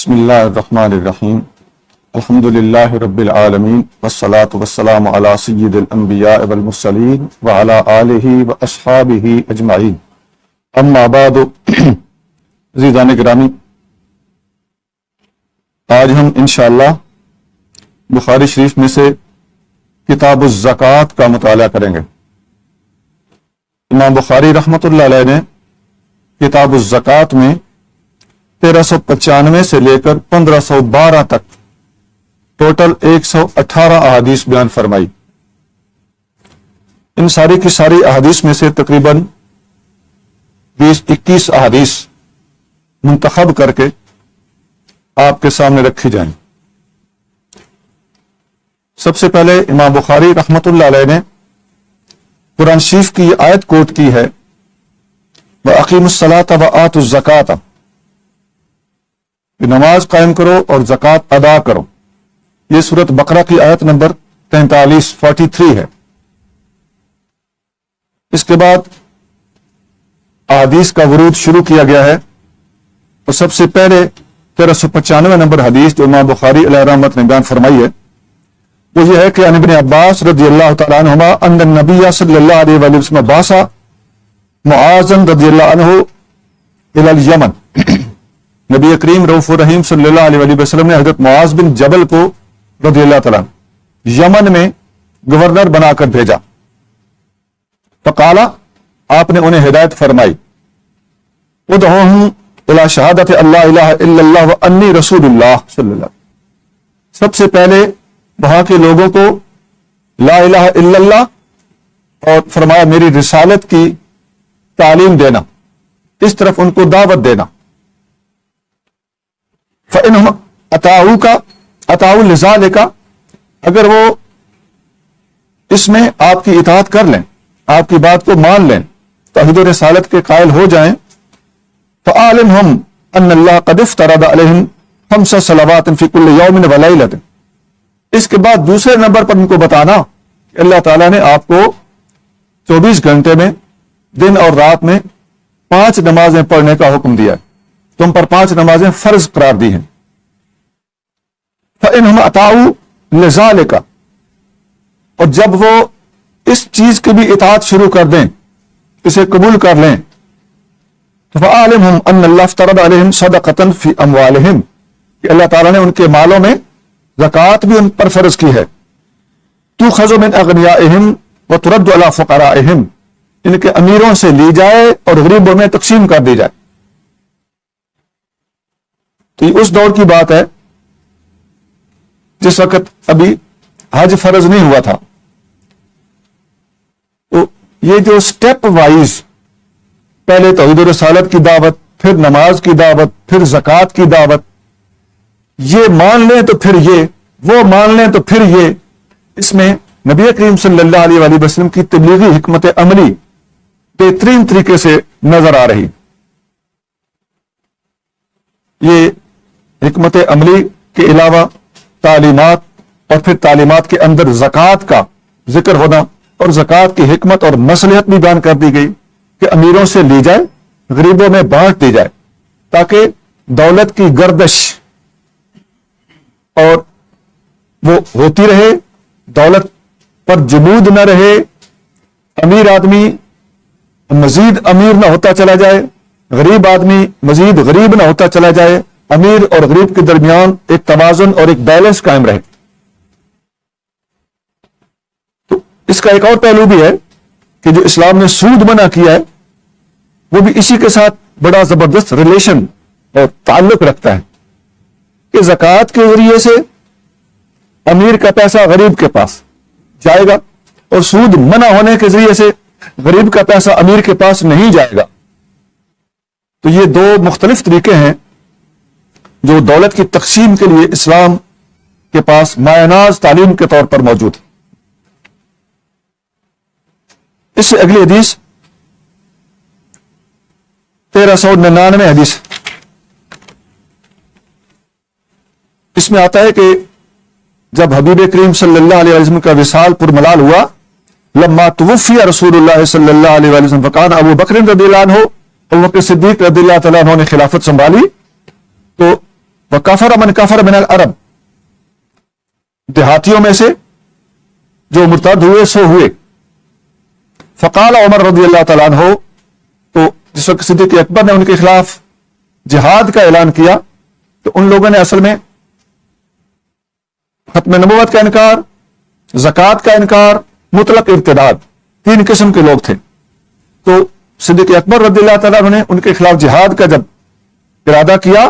بسم اللہ الرحمن الرحیم الحمد للہ رب العالمین والصلاة والسلام علی سید الانبیاء والمرسلین وعلی آلہ واصحابہ اجمعین اما بعد عزیزان گرامی، آج ہم انشاءاللہ بخاری شریف میں سے کتاب الزکوٰۃ کا مطالعہ کریں گے۔ امام بخاری رحمۃ اللہ علیہ نے کتاب الزکوٰۃ میں 1395 سے لے کر 1512 تک ٹوٹل 118 احادیث بیان فرمائی۔ ان ساری کی ساری احادیث میں سے تقریباً 20-21 احادیث منتخب کر کے آپ کے سامنے رکھی جائیں۔ سب سے پہلے امام بخاری رحمۃ اللہ علیہ نے قرآن شریف کی یہ آیت کوٹ کی ہے، وَأَقِیمُوا الصَّلَاةَ وَآتُوا الزَّکَاةَ، کہ نماز قائم کرو اور زکوٰۃ ادا کرو۔ یہ سورۃ بقرہ کی آیت نمبر 43 ہے۔ اس کے بعد احادیث کا ورود شروع کیا گیا ہے، اور سب سے پہلے 1395 نمبر حدیث جو امام بخاری علیہ رحمت نے بیان فرمائی ہے وہ یہ ہے کہ عن ابن عباس رضی اللہ تعالیٰ عنہما ان النبی صلی اللہ علیہ وآلہ وسلم بعث معاذ رضی اللہ عنہ الی الیمن، نبی کریم رؤوف الرحیم صلی اللہ علیہ وآلہ وسلم نے حضرت معاذ بن جبل کو رضی اللہ تعالیٰ یمن میں گورنر بنا کر بھیجا۔ فقال، آپ نے انہیں ہدایت فرمائی، ادعوہم الی شہادت اللہ الہ الا اللہ وانی رسول اللہ صلی اللہ علیہ وسلم، سب سے پہلے وہاں کے لوگوں کو لا الہ الا اللہ اور فرمایا میری رسالت کی تعلیم دینا، اس طرف ان کو دعوت دینا۔ فَإِنْهُمْ أَطَاعُوكَ لِذَلِكَ، اگر وہ اس میں آپ کی اطاعت کر لیں، آپ کی بات کو مان لیں، توحید و رسالت کے قائل ہو جائیں، فَعَالِمْهُمْ أَنَّ اللَّهَ قَدْ افْتَرَضَ عَلَيْهِمْ 5 صلوات فِي كُلِّ يَوْمٍ وَلَيْلَةٍ، اس کے بعد دوسرے نمبر پر ان کو بتانا کہ اللہ تعالیٰ نے آپ کو 24 گھنٹے میں دن اور رات میں 5 نمازیں پڑھنے کا حکم دیا ہے، تم پر 5 نمازیں فرض قرار دی ہیں۔ فَإِنْهُمْ أَطَاعُوا لِذَلِكَ، اور جب وہ اس چیز کی بھی اطاعت شروع کر دیں، اسے قبول کر لیں، تو فَعَالِمْهُمْ أَنَّ اللَّهَ افْتَرَضَ عَلَيْهِمْ صَدَقَةً فِي أَمْوَالِهِمْ، کہ اللہ تعالیٰ نے ان کے مالوں میں زکوٰۃ بھی ان پر فرض کی ہے، تُؤْخَذُ مِنْ أَغْنِيَائِهِمْ وَتُرَدُّ عَلَىٰ فُقَرَائِهِمْ، ان کے امیروں سے لی جائے اور غریبوں میں تقسیم کر دی جائے۔ تو یہ اس دور کی بات ہے جس وقت ابھی حج فرض نہیں ہوا تھا۔ تو یہ جو سٹیپ وائز پہلے توحید و رسالت کی دعوت، پھر نماز کی دعوت، پھر زکوٰۃ کی دعوت، یہ مان لیں تو پھر یہ، وہ مان لیں تو پھر یہ، اس میں نبی کریم صلی اللہ علیہ وآلہ وسلم کی تبلیغی حکمت عملی بہترین طریقے سے نظر آ رہی۔ یہ حکمت عملی کے علاوہ تعلیمات، اور پھر تعلیمات کے اندر زکوٰۃ کا ذکر ہونا، اور زکوٰۃ کی حکمت اور مصلحت بھی بیان کر دی گئی کہ امیروں سے لی جائے، غریبوں میں بانٹ دی جائے، تاکہ دولت کی گردش اور وہ ہوتی رہے، دولت پر جمود نہ رہے، امیر آدمی مزید امیر نہ ہوتا چلا جائے، غریب آدمی مزید غریب نہ ہوتا چلا جائے، امیر اور غریب کے درمیان ایک توازن اور ایک بیلنس قائم رہے۔ تو اس کا ایک اور پہلو بھی ہے کہ جو اسلام نے سود منع کیا ہے وہ بھی اسی کے ساتھ بڑا زبردست ریلیشن اور تعلق رکھتا ہے کہ زکوٰۃ کے ذریعے سے امیر کا پیسہ غریب کے پاس جائے گا، اور سود منع ہونے کے ذریعے سے غریب کا پیسہ امیر کے پاس نہیں جائے گا۔ تو یہ دو مختلف طریقے ہیں جو دولت کی تقسیم کے لیے اسلام کے پاس مایہ ناز تعلیم کے طور پر موجود ہے۔ اس سے اگلی حدیث 1399 حدیث، اس میں آتا ہے کہ جب حبیب کریم صلی اللہ علیہ وسلم کا وصال پرملال ہوا، لما توفی رسول اللہ صلی اللہ علیہ وسلم فکان ابو بکر رضی اللہ عنہ، ابو بکر صدیق رضی اللہ تعالیٰ عنہ نے خلافت سنبھالی، تو وَكَفَرَ مَنْ كَفَرَ مِنَ الْعَرَبِ، دیہاتیوں میں سے جو مرتد ہوئے سو ہوئے. فقال عمر رضی اللہ تعالیٰ عنہ، تو جس وقت صدیق اکبر نے ان کے خلاف جہاد کا اعلان کیا تو ان لوگوں نے اصل میں ختم نبوت کا انکار، زکوٰۃ کا انکار، مطلق ارتداد، تین قسم کے لوگ تھے. تو صدیق اکبر رضی اللہ تعالیٰ عنہ نے ان کے خلاف جہاد کا جب ارادہ کیا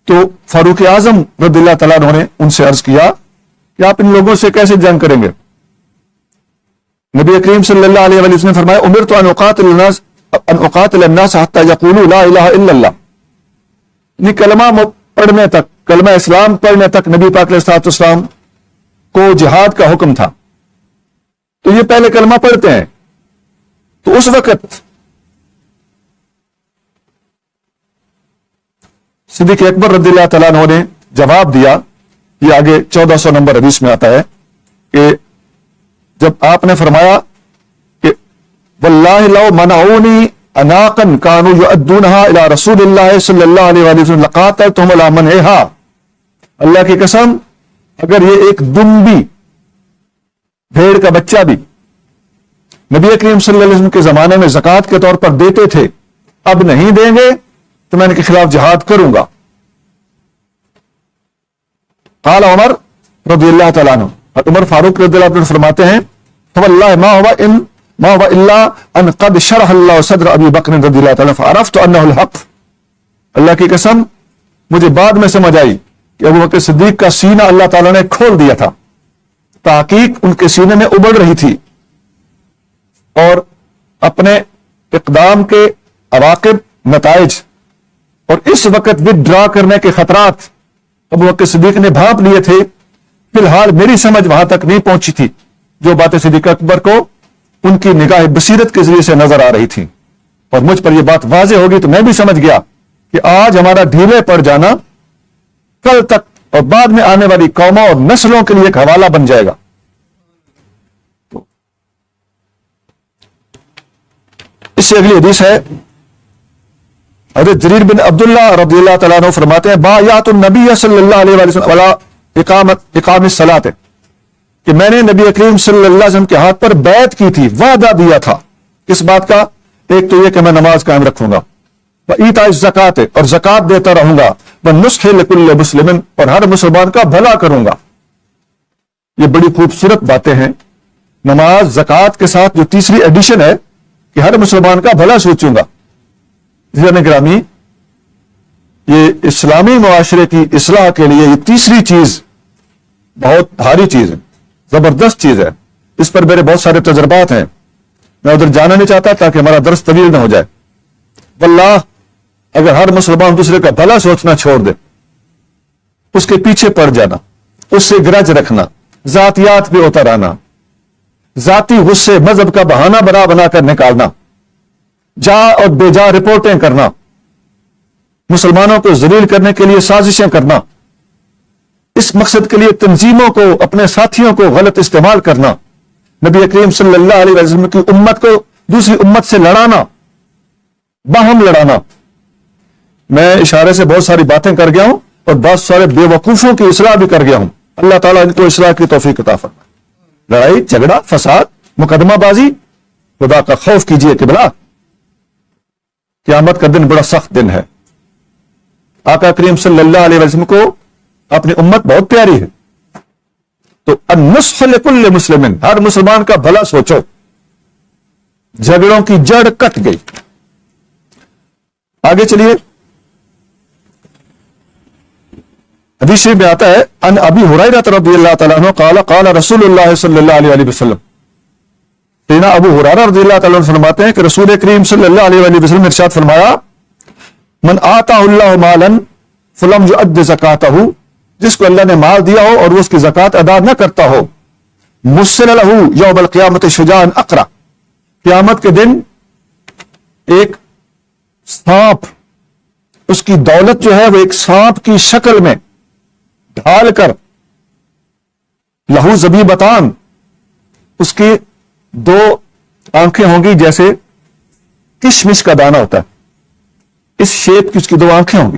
تو فاروق اعظم رضی اللہ تعالیٰ عنہ نے ان سے عرض کیا کہ آپ ان لوگوں سے کیسے جنگ کریں گے؟ نبی کریم صلی اللہ علیہ وسلم نے فرمایا امرت ان اقاتل الناس حتى يقولوا لا الہ الا اللہ. یعنی کلمہ پڑھنے تک، کلمہ اسلام پڑھنے تک نبی پاک علیہ الصلوۃ والسلام کو جہاد کا حکم تھا. تو یہ پہلے کلمہ پڑھتے ہیں. تو اس وقت صدیق اکبر رضی اللہ تعالیٰ عنہ نے جواب دیا، یہ آگے 1400 نمبر حدیث میں آتا ہے کہ جب آپ نے فرمایا کہ واللہ لو منعونی اناقا کانوا یؤدونها الی رسول اللہ صلی اللہ علیہ وآلہ وسلم لقاتلتهم علی منعها، اللہ کی قسم اگر یہ ایک دمبی بھیڑ کا بچہ بھی نبی کریم صلی اللہ علیہ وسلم کے زمانے میں زکوٰۃ کے طور پر دیتے تھے، اب نہیں دیں گے تو میں ان کے خلاف جہاد کروں گا. قال عمر رضی اللہ تعالیٰ عنہ، عمر فاروق رضی اللہ عنہ فرماتے ہیں فواللہ ما هو الا ان قد شرح اللہ صدر ابی بکر رضی اللہ تعالیٰ عنہ فعرفت انہ الحق. اللہ کی قسم مجھے بعد میں سمجھ آئی کہ ابو بکر صدیق کا سینہ اللہ تعالیٰ نے کھول دیا تھا، تحقیق ان کے سینے میں ابل رہی تھی اور اپنے اقدام کے عواقب، نتائج اور اس وقت ودرا کرنے کے خطرات ابو بکر صدیق نے بھانپ لیے تھے. فی الحال میری سمجھ وہاں تک نہیں پہنچی تھی، جو باتیں صدیق اکبر کو ان کی نگاہ بصیرت کے ذریعے سے نظر آ رہی تھی، اور مجھ پر یہ بات واضح ہوگی تو میں بھی سمجھ گیا کہ آج ہمارا ڈھیلے پڑ جانا کل تک اور بعد میں آنے والی قوموں اور نسلوں کے لیے ایک حوالہ بن جائے گا. اس سے اگلی حدیث ہے حضرت جریر بن عبداللہ رضی اللہ تعالیٰ عنہ فرماتے ہیں بایعت النبی صلی اللہ علیہ وسلم علی اقام الصلاۃ، کہ میں نے نبی کریم صلی اللہ علیہ وسلم کے ہاتھ پر بیعت کی تھی، وعدہ دیا تھا. کس بات کا؟ ایک تو یہ کہ میں نماز قائم رکھوں گا، وایتاء الزکوٰۃ، اور زکوٰۃ دیتا رہوں گا، ونصح لکل مسلم، اور ہر مسلمان کا بھلا کروں گا. یہ بڑی خوبصورت باتیں ہیں. نماز، زکوٰۃ کے ساتھ جو تیسری ایڈیشن ہے کہ ہر مسلمان کا بھلا سوچوں گا. گرامی، یہ اسلامی معاشرے کی اصلاح کے لیے یہ تیسری چیز بہت بھاری چیز ہے، زبردست چیز ہے. اس پر میرے بہت سارے تجربات ہیں، میں ادھر جانا نہیں چاہتا تاکہ ہمارا درس طویل نہ ہو جائے. واللہ اگر ہر مسلمان دوسرے کا بھلا سوچنا چھوڑ دے، اس کے پیچھے پڑ جانا، اس سے گرج رکھنا، ذاتیات پہ اتر آنا، ذاتی غصے مذہب کا بہانہ بنا کر نکالنا، جا اور بے جا رپورٹیں کرنا، مسلمانوں کو ذلیل کرنے کے لیے سازشیں کرنا، اس مقصد کے لیے تنظیموں کو، اپنے ساتھیوں کو غلط استعمال کرنا، نبی کریم صلی اللہ علیہ وسلم کی امت کو دوسری امت سے لڑانا، باہم لڑانا. میں اشارے سے بہت ساری باتیں کر گیا ہوں اور بہت سارے بے وقوفوں کی اصلاح بھی کر گیا ہوں. اللہ تعالیٰ ان کو اصلاح کی توفیق عطا فرمائے. لڑائی جھگڑا فساد مقدمہ بازی، خدا کا خوف کیجئے کہ بلا قیامت کا دن بڑا سخت دن ہے. آقا کریم صلی اللہ علیہ وسلم کو اپنی امت بہت پیاری ہے، تو النصح لکل مسلم، ہر مسلمان کا بھلا سوچو. جھگڑوں کی جڑ کٹ گئی. آگے چلیے، حدیث میں آتا ہے ان ابی ہریرہ رضی اللہ تعالیٰ عنہ قال قال رسول اللہ صلی اللہ علیہ وسلم، سیدنا ابو ہریرہ رضی اللہ تعالیٰ عنہ فرماتے ہیں کہ رسول کریم صلی اللہ علیہ وسلم نے ارشاد فرمایا من آتاہ اللہ مالا فلم یؤد زکاتہ، جس کو اللہ نے مال دیا ہو اور وہ اس کی زکوٰۃ ادا نہ کرتا ہو، مسل لہ یوم القیامت شجاعا اقرع، قیامت کے دن ایک سانپ، اس کی دولت جو ہے وہ ایک سانپ کی شکل میں ڈھال کر، لہو زبیبتان، اس کی دو آنکھیں ہوں گی جیسے کشمش کا دانہ ہوتا ہے، اس شیپ کی اس کی دو آنکھیں ہوں گی.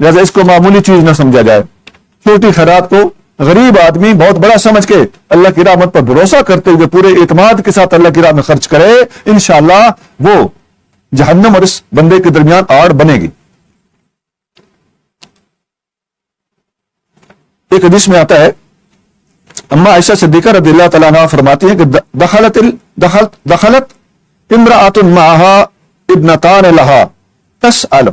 لہٰذا اس کو معمولی چیز نہ سمجھا جائے. چھوٹی خیرات کو غریب آدمی بہت بڑا سمجھ کے اللہ کی رحمت پر بھروسہ کرتے ہوئے پورے اعتماد کے ساتھ اللہ کی راہ میں خرچ کرے، انشاءاللہ وہ جہنم اور اس بندے کے درمیان آڑ بنے گی. ایک حدیث میں آتا ہے، اما عائشہ صدیقہ رضی اللہ تعالیٰ عنہا فرماتی ہیں کہ دخلت امرأۃ معها ابنتان لها تسأل،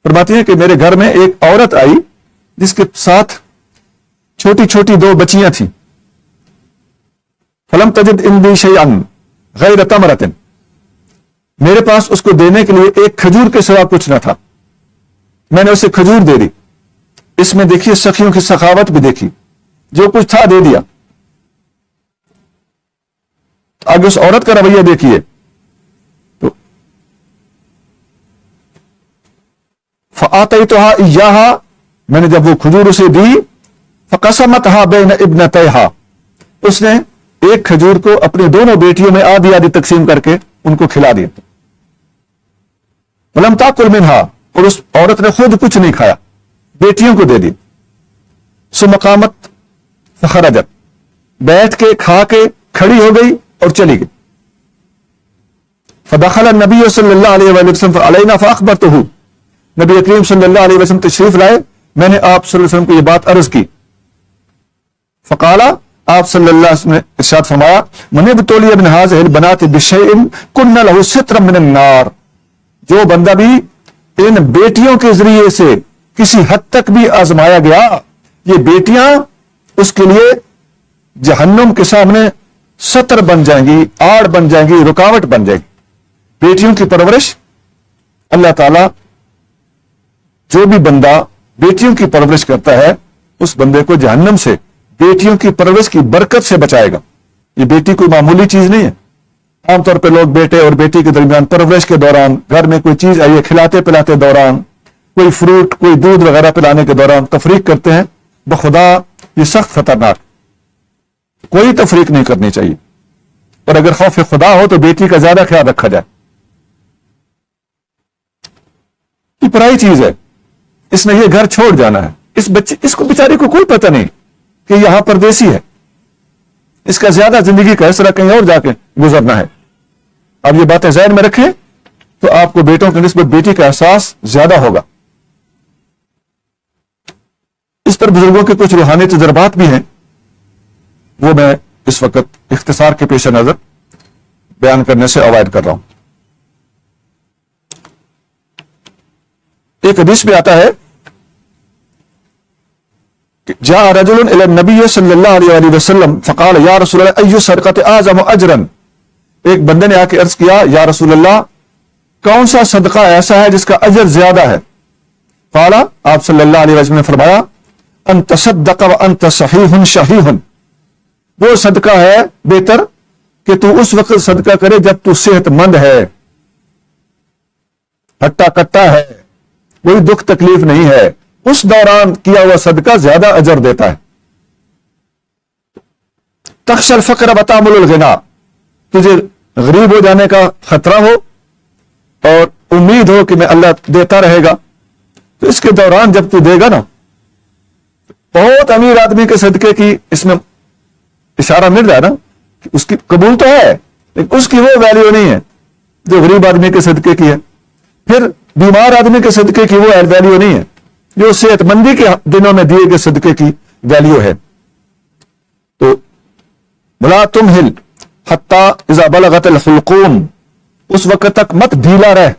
فرماتی ہیں کہ میرے گھر میں ایک عورت آئی جس کے ساتھ چھوٹی چھوٹی 2 بچیاں تھیں. فلم تجد عندی شیئا غیر تمرۃ، میرے پاس اس کو دینے کے لیے ایک کھجور کے سوا کچھ نہ تھا. میں نے اسے کھجور دے دی. اس میں دیکھیے سخیوں کی سخاوت بھی دیکھی، جو کچھ تھا دے دیا. آگے اس عورت کا رویہ دیکھیے، تو فآتیتها ایاها، میں نے جب وہ کھجور اسے دی، فقسمتها بین ابنتیها، اس نے ایک کھجور کو اپنی دونوں بیٹیوں میں آدھی آدھی تقسیم کر کے ان کو کھلا دیا. ولم تاکل منها، اور اس عورت نے خود کچھ نہیں کھایا، بیٹیوں کو دے دی. ثم قامت فخرجت، بیٹھ کے کھا کے کھڑی ہو گئی اور چلی گئی. فدخل النبی صلی اللہ علیہ وآلہ وسلم علینا فاخبرته، نبی کریم صلی اللہ علیہ وسلم تشریف لائے، میں نے آپ صلی اللہ علیہ وسلم کو یہ بات عرض کی. فقال، آپ صلی اللہ علیہ وسلم نے ارشاد فرمایا، من ابتلی من هذه البنات بشیء کن له سترا من النار، جو بندہ بھی ان بیٹیوں کے ذریعے سے کسی حد تک بھی آزمایا گیا، یہ بیٹیاں اس کے لیے جہنم کے سامنے ستر بن جائیں گی، آڑ بن جائیں گی، رکاوٹ بن جائے گی. بیٹیوں کی پرورش، اللہ تعالی جو بھی بندہ بیٹیوں کی پرورش کرتا ہے اس بندے کو جہنم سے بیٹیوں کی پرورش کی برکت سے بچائے گا. یہ بیٹی کوئی معمولی چیز نہیں ہے. عام طور پہ لوگ بیٹے اور بیٹی کے درمیان پرورش کے دوران، گھر میں کوئی چیز آئی ہے کھلاتے پلاتے دوران، کوئی فروٹ کوئی دودھ وغیرہ پلانے کے دوران تفریق کرتے ہیں. بخدا یہ سخت خطرناک، کوئی تفریق نہیں کرنی چاہیے. اور اگر خوف خدا ہو تو بیٹی کا زیادہ خیال رکھا جائے. یہ پرائی چیز ہے، اس نے یہ گھر چھوڑ جانا ہے. اس کو بیچاری کو کوئی پتہ نہیں کہ یہاں پردیسی ہے، اس کا زیادہ زندگی کا حصہ کہیں اور جا کے گزرنا ہے. اب یہ باتیں ذہن میں رکھیں تو آپ کو بیٹوں کی نسبت بیٹی کا احساس زیادہ ہوگا. اس پر بزرگوں کے کچھ روحانی تجربات بھی ہیں، وہ میں اس وقت اختصار کے پیش نظر بیان کرنے سے اوائڈ کر رہا ہوں. ایک حدیث میں آتا ہے کہ جاء رجل الى النبی صلی اللہ علیہ وآلہ وسلم فقال یا رسول اللہ ای صدقۃ اعظم اجرا، ایک بندے نے آ کے عرض کیا، یا رسول اللہ کون سا صدقہ ایسا ہے جس کا اجر زیادہ ہے؟ قال، آپ صلی اللہ علیہ وسلم نے فرمایا، ان تصدق وانت صحیح شحیح، وہ صدقہ ہے بہتر کہ تو اس وقت صدقہ کرے جب تو صحت مند ہے، ہٹا کٹا ہے، کوئی دکھ تکلیف نہیں ہے، اس دوران کیا ہوا صدقہ زیادہ اجر دیتا ہے. تخشى الفقر وتأمل الغنى، تجھے غریب ہو جانے کا خطرہ ہو اور امید ہو کہ میں اللہ دیتا رہے گا، تو اس کے دوران جب تو دے گا نا، بہت امیر آدمی کے صدقے کی اس میں اشارہ مل رہا ہے نا، کہ اس کی قبول تو ہے لیکن اس کی وہ ویلیو نہیں ہے جو غریب آدمی کے صدقے کی ہے. پھر بیمار آدمی کے صدقے کی وہ ویلیو نہیں ہے جو صحت مندی کے دنوں میں دیے گئے صدقے کی ویلیو ہے. تو بلا تمہل حتی اذا بلغت الحلقوم، اس وقت تک مت ڈھیلا رہ،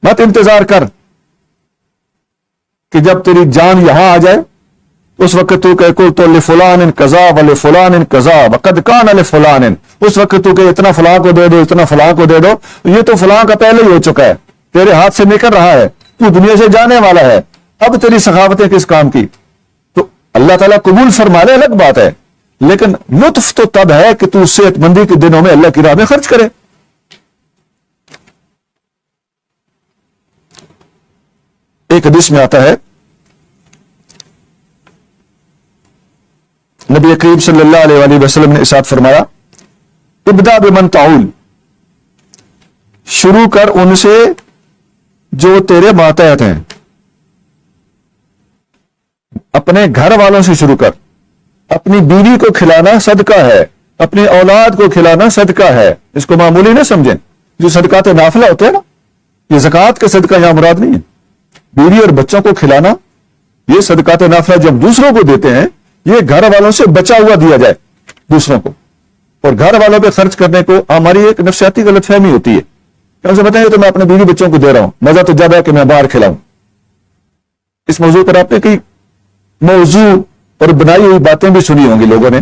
مت انتظار کر کہ جب تیری جان یہاں آ جائے اس وقت تو کہ قل تو لفلان قضا ولفلان قضا وقد کان لفلان، اس وقت تو کہ اتنا فلاں کو دے دو، اتنا فلاں کو دے دو، یہ تو فلاں کا پہلے ہی ہو چکا ہے، تیرے ہاتھ سے نکل رہا ہے، تو دنیا سے جانے والا ہے، اب تیری سخاوتیں کس کام کی. تو اللہ تعالیٰ قبول فرما لے الگ بات ہے، لیکن لطف تو تب ہے کہ تو صحت مندی کے دنوں میں اللہ کی راہ میں خرچ کرے. ایک حدیث میں آتا ہے نبی کریم صلی اللہ علیہ وآلہ وسلم نے ارشاد فرمایا، ابدا بمن تعول، شروع کر ان سے جو تیرے ماتحت ہیں، اپنے گھر والوں سے شروع کر اپنی بیوی کو کھلانا صدقہ ہے، اپنی اولاد کو کھلانا صدقہ ہے. اس کو معمولی نہ سمجھیں. جو صدقات نافلہ ہوتے ہیں نا، یہ زکوٰۃ کے صدقہ یہاں مراد نہیں ہے. بیوی اور بچوں کو کھلانا یہ صدقات نافلہ جب دوسروں کو دیتے ہیں، یہ گھر والوں سے بچا ہوا دیا جائے دوسروں کو. اور گھر والوں پہ خرچ کرنے کو ہماری ایک نفسیاتی غلط فہمی ہوتی ہے کہ ہم سے بتائیں تو میں اپنے بیوی بچوں کو دے رہا ہوں، مزہ تو زیادہ ہے کہ میں باہر کھلاؤں. اس موضوع پر آپ نے کئی موضوع اور بنائی ہوئی باتیں بھی سنی ہوں گی لوگوں نے،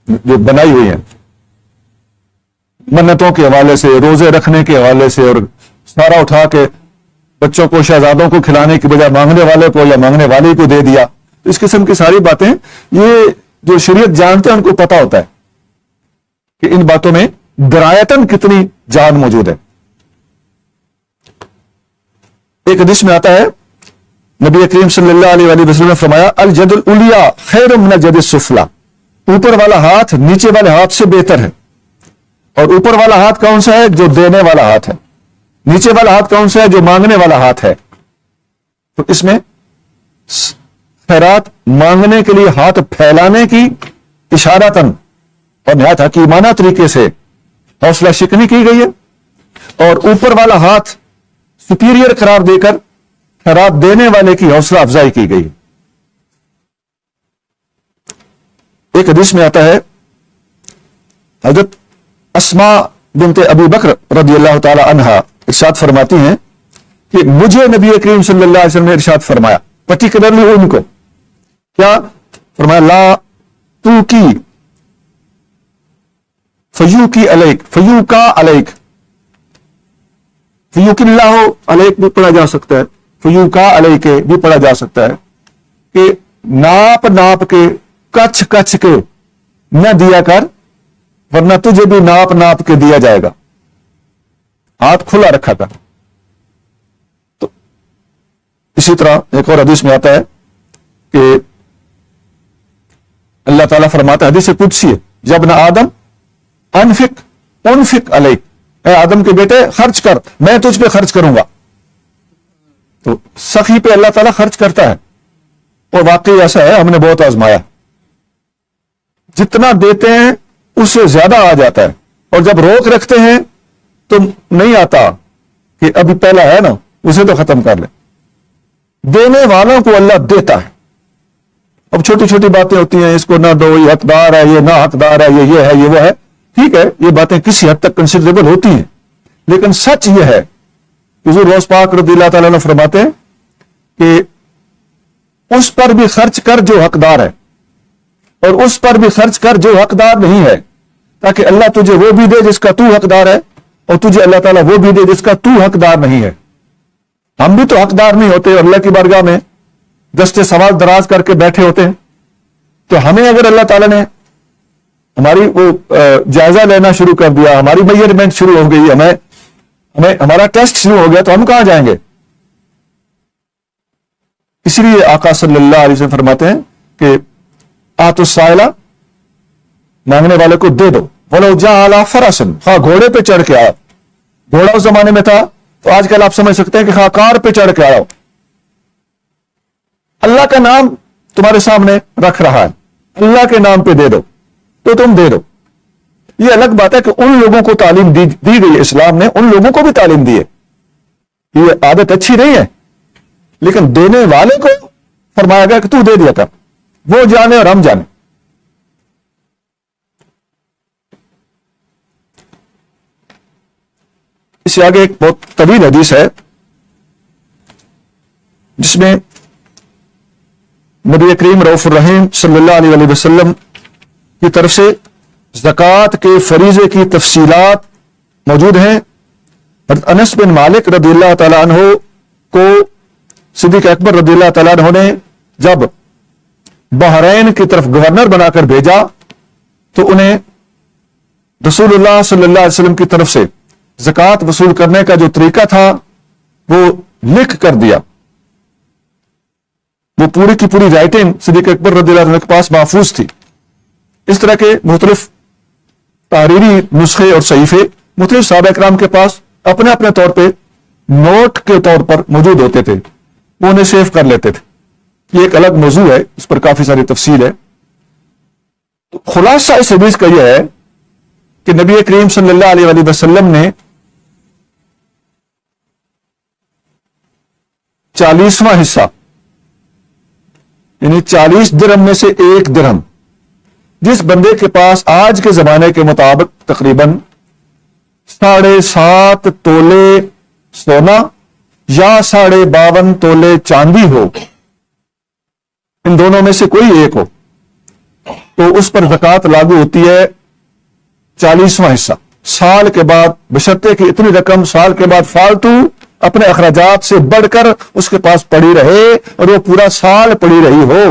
جو بنائی ہوئی ہیں منتوں کے حوالے سے، روزے رکھنے کے حوالے سے، اور سارا اٹھا کے بچوں کو، شہزادوں کو کھلانے کی بجائے مانگنے والے کو یا مانگنے والے کو دے دیا. اس قسم کی ساری باتیں یہ جو شریعت جانتے ہیں ان کو پتا ہوتا ہے کہ ان باتوں میں درایتاً کتنی جان موجود ہے. ایک حدیث میں آتا ہے، نبی کریم صلی اللہ علیہ وآلہ وسلم نے فرمایا، الجد العلیٰ خیر من الجد السفلیٰ، اوپر والا ہاتھ نیچے والے ہاتھ سے بہتر ہے. اور اوپر والا ہاتھ کون سا ہے؟ جو دینے والا ہاتھ ہے. نیچے والا ہاتھ کون سا ہے؟ جو مانگنے والا ہاتھ ہے. تو اس میں خیرات مانگنے کے لیے ہاتھ پھیلانے کی اشارتاً اور نہایت حکیمانہ طریقے سے حوصلہ شکنی کی گئی ہے، اور اوپر والا ہاتھ سپیریئر قرار دے کر خیرات دینے والے کی حوصلہ افزائی کی گئی. ایک حدیث میں آتا ہے، حضرت اسماء بنت ابی بکر رضی اللہ تعالی عنہا ارشاد فرماتی ہیں کہ مجھے نبی کریم صلی اللہ علیہ وسلم نے ارشاد فرمایا، پرٹیکولرلی ان کو کیا فرمایا؟ لا تو کی فیو کی علیک، فیو کا علیک، فیو کی اللہ علیک بھی پڑھا جا سکتا ہے، فیو کا علیک بھی پڑھا جا سکتا ہے کہ ناپ ناپ کے، کچھ کچھ کے نہ دیا کر، ورنہ تجھے بھی ناپ ناپ کے دیا جائے گا. ہاتھ کھلا رکھا کر. تو اسی طرح ایک اور حدیث میں آتا ہے کہ اللہ تعالیٰ فرماتا ہے، حدیث قدسی ہے، جب نہ آدم انفق علیک، اے آدم کے بیٹے خرچ کر، میں تجھ پہ خرچ کروں گا. تو سخی پہ اللہ تعالیٰ خرچ کرتا ہے، اور واقعی ایسا ہے، ہم نے بہت آزمایا. جتنا دیتے ہیں اس سے زیادہ آ جاتا ہے، اور جب روک رکھتے ہیں تو نہیں آتا کہ ابھی پہلا ہے نا اسے تو ختم کر لیں. دینے والوں کو اللہ دیتا ہے. اب چھوٹی چھوٹی باتیں ہوتی ہیں، اس کو نہ دو، یہ حقدار ہے، یہ نہ حقدار ہے، یہ ہے، یہ وہ ہے. ٹھیک ہے، یہ باتیں کسی حد تک کنسیڈریبل ہوتی ہیں، لیکن سچ یہ ہے، حضور غوث پاک رضی اللہ تعالیٰ عنہ فرماتے ہیں کہ اس پر بھی خرچ کر جو حقدار ہے، اور اس پر بھی خرچ کر جو حقدار نہیں ہے، تاکہ اللہ تجھے وہ بھی دے جس کا تو حقدار ہے، اور تجھے اللہ تعالیٰ وہ بھی دے جس کا تو حقدار نہیں ہے. ہم بھی تو حقدار نہیں ہوتے، اللہ کی بارگاہ میں دستے سوال دراز کر کے بیٹھے ہوتے ہیں. تو ہمیں اگر اللہ تعالیٰ نے ہماری وہ جائزہ لینا شروع کر دیا، ہماری میجرمنٹ شروع ہو گئی، ہمیں ہمارا ٹیسٹ شروع ہو گیا، تو ہم کہاں جائیں گے؟ اسی لیے آقا صلی اللہ علیہ وسلم فرماتے ہیں کہ آت السائلہ، مانگنے والے کو دے دو، ولو جاء علی فرسن، خواہ گھوڑے پہ چڑھ کے آیا. گھوڑا اس زمانے میں تھا، تو آج کل آپ سمجھ سکتے ہیں کہ خواہ کار پہ چڑھ کے آیا ہو. اللہ کا نام تمہارے سامنے رکھ رہا ہے، اللہ کے نام پہ دے دو تو تم دے دو. یہ الگ بات ہے کہ ان لوگوں کو تعلیم دی گئی، اسلام نے ان لوگوں کو بھی تعلیم دی ہے. یہ عادت اچھی نہیں ہے، لیکن دینے والے کو فرمایا گیا کہ تو دے دیا کر، وہ جانے اور ہم جانے. اس سے آگے ایک بہت طویل حدیث ہے جس میں نبی کریم رؤوف الرحیم صلی اللہ علیہ وآلہ وسلم کی طرف سے زکوٰۃ کے فریضے کی تفصیلات موجود ہیں. حضرت انس بن مالک رضی اللہ تعالیٰ عنہ کو صدیق اکبر رضی اللہ تعالیٰ عنہ نے جب بحرین کی طرف گورنر بنا کر بھیجا تو انہیں رسول اللہ صلی اللہ علیہ وسلم کی طرف سے زکوٰۃ وصول کرنے کا جو طریقہ تھا وہ لکھ کر دیا. وہ پوری کی پوری رائٹنگ صدیق اکبر رضی اللہ عنہ کے پاس محفوظ تھی. اس طرح کے مختلف تحریری نسخے اور صحیفے مختلف صحابہ اکرام کے پاس اپنے اپنے طور پہ نوٹ کے طور پر موجود ہوتے تھے، وہ انہیں سیو کر لیتے تھے. یہ ایک الگ موضوع ہے، اس پر کافی ساری تفصیل ہے۔ تو خلاصہ اس حدیث کا یہ ہے کہ نبی کریم صلی اللہ علیہ وآلہ وسلم نے 40واں حصہ یعنی 40 درہم میں سے 1 درہم جس بندے کے پاس آج کے زمانے کے مطابق تقریباً 7.5 تولے سونا یا 52.5 تولے چاندی ہو، ان دونوں میں سے کوئی ایک ہو، تو اس پر زکوٰۃ لاگو ہوتی ہے 40واں حصہ سال کے بعد، بشرطے کہ اتنی رقم سال کے بعد فالتو اپنے اخراجات سے بڑھ کر اس کے پاس پڑی رہے اور وہ پورا سال پڑی رہی ہو۔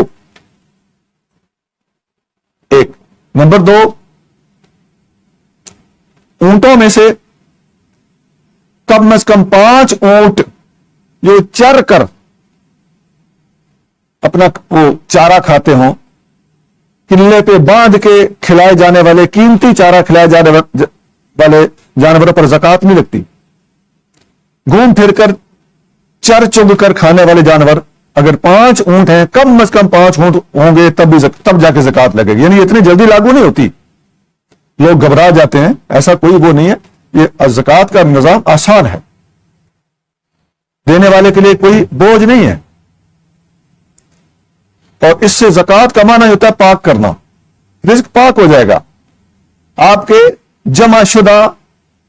ایک نمبر 2، اونٹوں میں سے کم از کم 5 اونٹ جو چر کر اپنا وہ چارہ کھاتے ہوں، قلعے پہ باندھ کے کھلائے جانے والے قیمتی چارہ کھلائے جانے والے جانوروں پر زکوٰۃ نہیں لگتی۔ گھوم پھر کر چر چگ کر کھانے والے جانور اگر 5 اونٹ ہیں، کم از کم 5 اونٹ ہوں گے تب جا کے زکوٰۃ لگے گی، یعنی اتنی جلدی لاگو نہیں ہوتی۔ لوگ گھبرا جاتے ہیں، ایسا کوئی وہ نہیں ہے، یہ زکوٰۃ کا نظام آسان ہے، دینے والے کے لیے کوئی بوجھ نہیں ہے۔ اور اس سے زکوٰۃ کا معنی ہوتا ہے پاک کرنا، رزق پاک ہو جائے گا، آپ کے جمع شدہ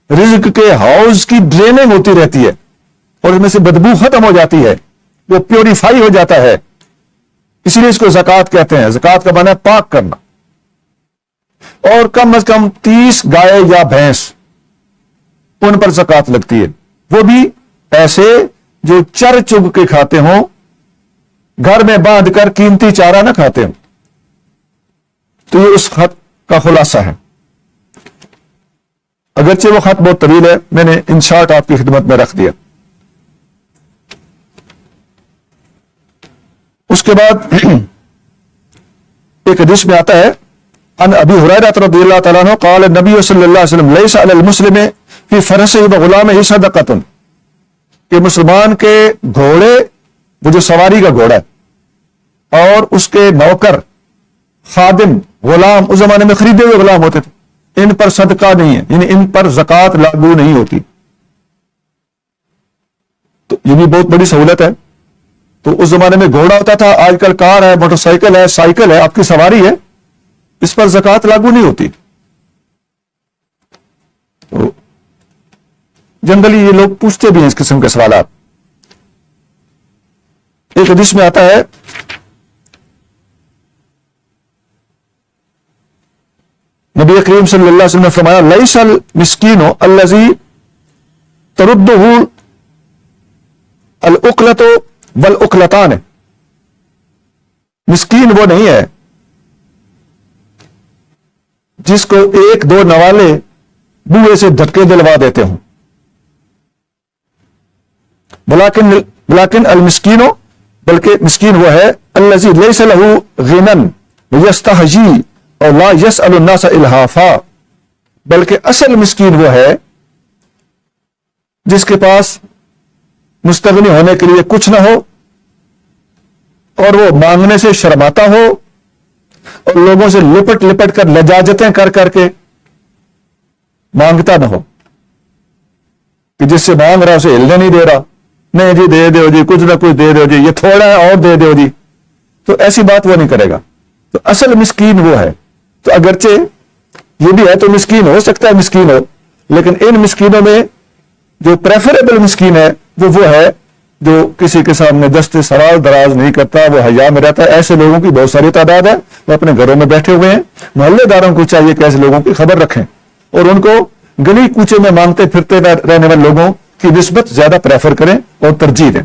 رزق کے ہاؤس کی ڈریننگ ہوتی رہتی ہے اور اس میں سے بدبو ختم ہو جاتی ہے، وہ پیوریفائی ہو جاتا ہے، اسی لیے اس کو زکوٰۃ کہتے ہیں۔ زکوٰۃ کا معنی ہے پاک کرنا۔ اور کم از کم 30 گائے یا بھینس ان پر زکوٰۃ لگتی ہے، وہ بھی ایسے جو چر چگ کے کھاتے ہوں، گھر میں باندھ کر قیمتی چارہ نہ کھاتے ہوں۔ تو یہ اس خط کا خلاصہ ہے، اگرچہ وہ خط بہت طویل ہے، میں نے ان شارٹ آپ کی خدمت میں رکھ دیا۔ اس کے بعد ایک حدیث میں آتا ہے ان ابی ہریرہ رضی اللہ تعالیٰ عنہ قال النبی صلی اللہ علیہ وسلم لیس علی المسلم فی فرسہ وغلامہ صدقۃ، کہ مسلمان کے گھوڑے، وہ جو سواری کا گھوڑا ہے، اور اس کے نوکر، خادم، غلام، اس زمانے میں خریدے ہوئے غلام ہوتے تھے، ان پر صدقہ نہیں ہے، یعنی ان پر زکوٰۃ لاگو نہیں ہوتی۔ تو یہ بھی بہت بڑی سہولت ہے۔ تو اس زمانے میں گھوڑا ہوتا تھا، آج کل کار ہے، موٹر سائیکل ہے، سائیکل ہے، آپ کی سواری ہے، اس پر زکوٰۃ لاگو نہیں ہوتی۔ تو جنرلی یہ لوگ پوچھتے بھی ہیں اس قسم کے سوالات۔ ایک حدیث میں آتا ہے نبی کریم صلی اللہ علیہ وسلم نے فرمایا لیس المسکین الذی تردہ الاکلۃ والاکلتان، مسکین وہ نہیں ہے جس کو 1-2 نوالے بوئے سے دھکے دلوا دیتے ہوں، بلاکن المسکین، بلکہ مسکین وہ ہے الذی لیس لہ غنی یستحجی اور لا یسأل الناس الحافا، بلکہ اصل مسکین وہ ہے جس کے پاس مستغنی ہونے کے لیے کچھ نہ ہو اور وہ مانگنے سے شرماتا ہو اور لوگوں سے لپٹ لپٹ کر لجاجتیں کر کر کے مانگتا نہ ہو، کہ جس سے مانگ رہا اسے ہلنے نہیں دے رہا، نہیں جی دے دو جی، کچھ نہ کچھ دے دو جی، یہ تھوڑا ہے اور دے دو جی، تو ایسی بات وہ نہیں کرے گا۔ تو اصل مسکین وہ ہے۔ تو اگرچہ یہ بھی ہے تو مسکین ہو سکتا ہے، مسکین ہو، لیکن ان مسکینوں میں جو پریفریبل مسکین ہے وہ ہے جو کسی کے سامنے دست سوال دراز نہیں کرتا، وہ حیا میں رہتا ہے۔ ایسے لوگوں کی بہت ساری تعداد ہے، وہ اپنے گھروں میں بیٹھے ہوئے ہیں۔ محلے داروں کو چاہیے کہ ایسے لوگوں کی خبر رکھیں اور ان کو گلی کوچے میں مانگتے پھرتے رہنے والے لوگوں کی نسبت زیادہ پریفر کریں اور ترجیح دیں۔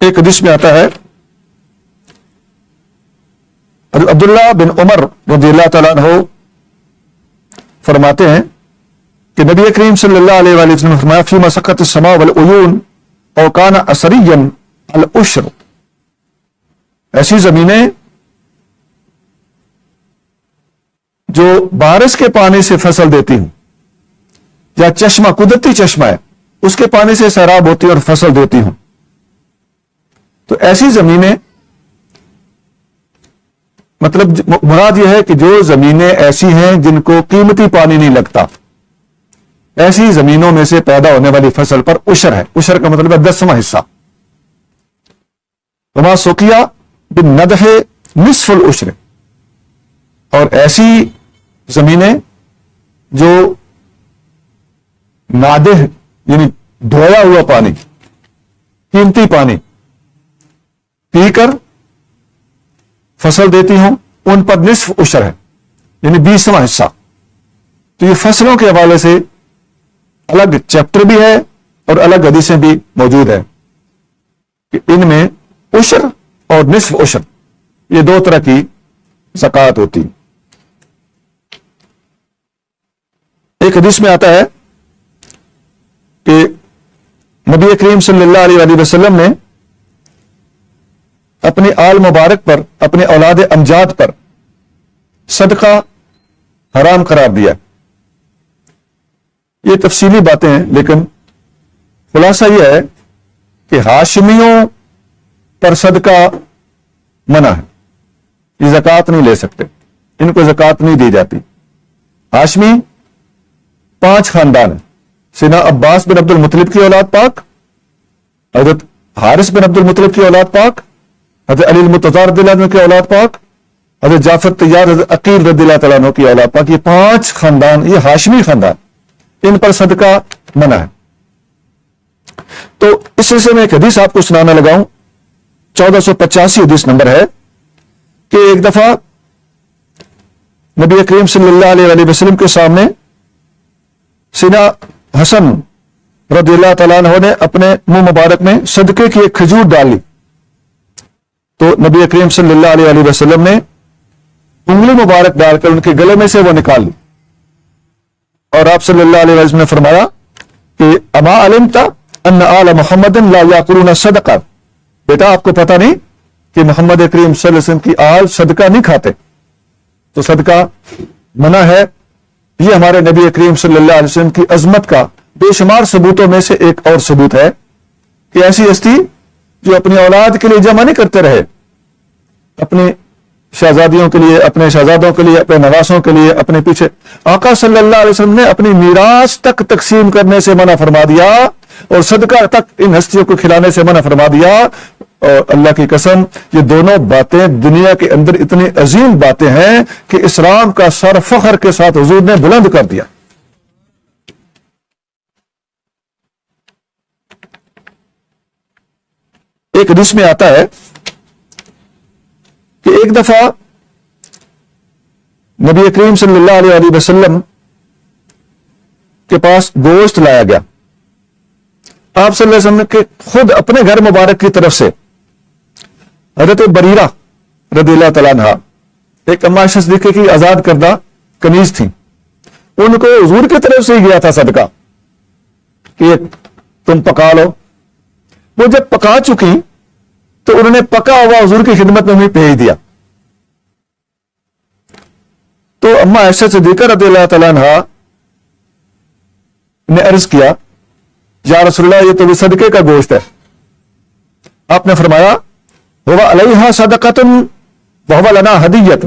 ایک حدیث میں آتا ہے عبداللہ بن عمر رضی اللہ تعالیٰ عنہ فرماتے ہیں کہ نبی کریم صلی اللہ علیہ وآلہ وسلم نے فرمایا فیما سقط السماء والعیون او کان اثریا العشر، ایسی زمینیں جو بارش کے پانی سے فصل دیتی ہوں، یا چشمہ، قدرتی چشمہ ہے، اس کے پانی سے سیراب ہوتی اور فصل دیتی ہوں. تو ایسی زمینیں، مطلب مراد یہ ہے کہ جو زمینیں ایسی ہیں جن کو قیمتی پانی نہیں لگتا، ایسی زمینوں میں سے پیدا ہونے والی فصل پر عشر ہے. عشر کا مطلب ہے 10واں حصہ. وما سقیا بالندح نصف العشر. اور ایسی زمینیں جو نادح یعنی دھویا ہوا پانی، قیمتی پانی پی کر فصل دیتی ہوں، ان پر نصف عشر ہے، یعنی 20واں حصہ. تو یہ فصلوں کے حوالے سے الگ چیپٹر بھی ہے اور الگ حدیثیں بھی موجود ہیں کہ ان میں عشر اور نصف عشر، یہ دو طرح کی زکوٰۃ ہوتی. ایک حدیث میں آتا ہے کہ نبی کریم صلی اللہ علیہ وآلہ وسلم نے اپنے آل مبارک پر، اپنے اولاد امجاد پر صدقہ حرام قرار دیا. یہ تفصیلی باتیں ہیں، لیکن خلاصہ یہ ہے کہ ہاشمیوں پر صدقہ منع ہے. یہ زکوٰۃ نہیں لے سکتے، ان کو زکوٰۃ نہیں دی جاتی. ہاشمی 5 خاندان ہیں. سیدنا عباس بن عبد المطلب کی اولاد پاک، حضرت حارث بن عبد المطلب کی اولاد پاک، حضرت علی المرتضی رضی اللہ عنہ کی اولاد پاک، حضرت جعفر طیار، حضرت عقیل رضی اللہ تعالیٰ عنہ کی اولاد پاک. یہ 5 خاندان، یہ ہاشمی خاندان، ان پر صدقہ منع ہے. تو اس سلسلے میں ایک حدیث آپ کو سنانا لگاؤں. 1485 حدیث نمبر ہے کہ ایک دفعہ نبی کریم صلی اللہ علیہ وآلہ وسلم کے سامنے سیدنا حسن رضی اللہ تعالیٰ عنہ نے اپنے منہ مبارک میں صدقے کی ایک کھجور ڈال لی. تو نبی کریم صلی اللہ علیہ وآلہ وسلم نے انگلی مبارک ڈال کر ان کے گلے میں سے وہ نکال لی، اور آپ صلی اللہ علیہ وسلم نے فرمایا کہ اما علمت ان آل محمد لا یاکلون صدقہ. بیٹا آپ کو پتہ نہیں کہ محمد کریم صلی اللہ علیہ وسلم کی آل صدقہ نہیں کھاتے؟ تو صدقہ منع ہے. یہ ہمارے نبی کریم صلی اللہ علیہ وسلم کی عظمت کا بے شمار ثبوتوں میں سے ایک اور ثبوت ہے کہ ایسی ہستی جو اپنی اولاد کے لیے جمع نہیں کرتے رہے، اپنی شہزادیوں کے لیے، اپنے شہزادوں کے لیے، اپنے نواسوں کے لیے، اپنے پیچھے، آقا صلی اللہ علیہ وسلم نے اپنی میراث تک تقسیم کرنے سے منع فرما دیا اور صدقہ تک ان ہستیوں کو کھلانے سے منع فرما دیا. اور اللہ کی قسم یہ دونوں باتیں دنیا کے اندر اتنی عظیم باتیں ہیں کہ اسلام کا سر فخر کے ساتھ حضور نے بلند کر دیا. ایک حدیث میں آتا ہے کہ ایک دفعہ نبی کریم صلی اللہ علیہ وآلہ وسلم کے پاس گوشت لایا گیا. آپ صلی اللہ علیہ وسلم کے خود اپنے گھر مبارک کی طرف سے حضرت بریرہ رضی اللہ تعالیٰ عنہ، ایک اما عائشہ صدیقہ کی آزاد کردہ کنیز تھی، ان کو حضور کی طرف سے ہی گیا تھا صدقہ کہ تم پکا لو. وہ جب پکا چکی تو انہوں نے پکا ہوا حضور کی خدمت میں بھی بھیج دیا. تو اما عائشہ صدیقہ رضی اللہ تعالیٰ عنہ نے عرض کیا یا رسول اللہ یہ تو بھی صدقے کا گوشت ہے. آپ نے فرمایا هو علیہا صدقۃ وهو لنا ہدیۃ.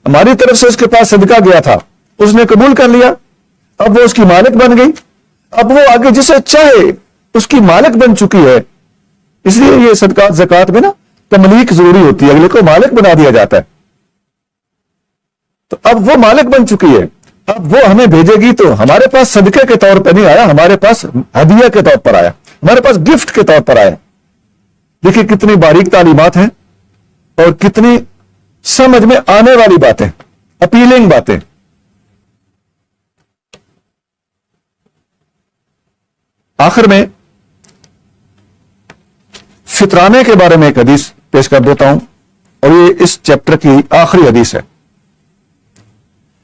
ہماری طرف سے اس کے پاس صدقہ گیا تھا، اس نے قبول کر لیا، اب وہ اس کی مالک بن گئی، اب وہ آگے جسے چاہے اس کی مالک بن چکی ہے. اس لیے یہ صدقات زکوٰۃ میں نا تملیک ضروری ہوتی ہے، اگلے کو مالک بنا دیا جاتا ہے. تو اب وہ مالک بن چکی ہے، اب وہ ہمیں بھیجے گی تو ہمارے پاس صدقے کے طور پہ نہیں آیا، ہمارے پاس ہدیہ کے طور پر آیا، ہمارے پاس گفٹ کے طور پر آیا. دیکھیں کتنی باریک تعلیمات ہیں اور کتنی سمجھ میں آنے والی باتیں، اپیلنگ باتیں. آخر میں فطرانے کے بارے میں ایک حدیث پیش کر دیتا ہوں، اور یہ اس چیپٹر کی آخری حدیث ہے.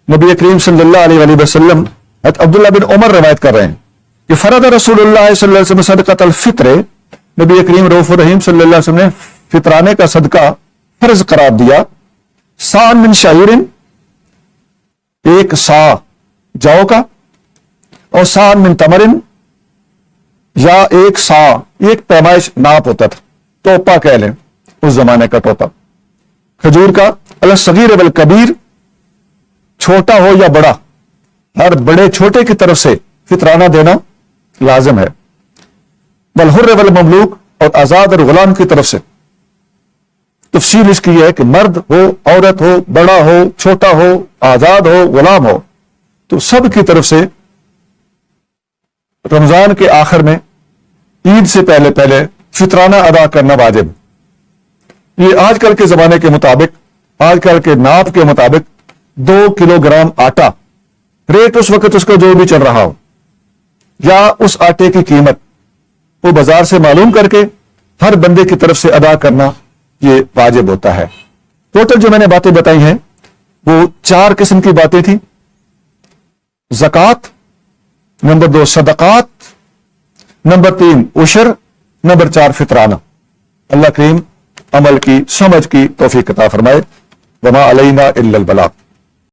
نبی کریم صلی اللہ علیہ وآلہ وسلم حضرت عبداللہ بن عمر روایت کر رہے ہیں کہ فرض رسول اللہ صلی اللہ علیہ وسلم صدقۃ الفطر. نبی کریم رؤوف الرحیم صلی اللہ علیہ وسلم نے فطرانے کا صدقہ فرض قرار دیا. سان من شعیر، ایک سا جو کا، اور سان من تمر، یا ایک سا، ایک پیمائش ناپ ہوتا تھا، ٹوپا کہہ لیں، اس زمانے کا ٹوپا کھجور کا، الصغیر والکبیر، چھوٹا ہو یا بڑا، ہر بڑے چھوٹے کی طرف سے فطرانہ دینا لازم ہے، والحر والمملوک، اور آزاد اور غلام کی طرف سے۔ تفصیل اس کی ہے کہ مرد ہو، عورت ہو، بڑا ہو، چھوٹا ہو، آزاد ہو، غلام ہو، تو سب کی طرف سے رمضان کے آخر میں عید سے پہلے پہلے فطرانہ ادا کرنا واجب۔ یہ آج کل کے زمانے کے مطابق، آج کل کے ناپ کے مطابق 2 کلو گرام آٹا، ریٹ اس وقت اس کا جو بھی چل رہا ہو، یا اس آٹے کی قیمت وہ بازار سے معلوم کر کے ہر بندے کی طرف سے ادا کرنا یہ واجب ہوتا ہے۔ ٹوٹل جو میں نے باتیں بتائی ہیں وہ 4 قسم کی باتیں تھیں: زکوٰۃ، نمبر 2 صدقات، نمبر 3 عشر، نمبر 4 فطرانہ۔ اللہ کریم عمل کی، سمجھ کی توفیق عطا فرمائے۔ وما علینا الا البلاغ۔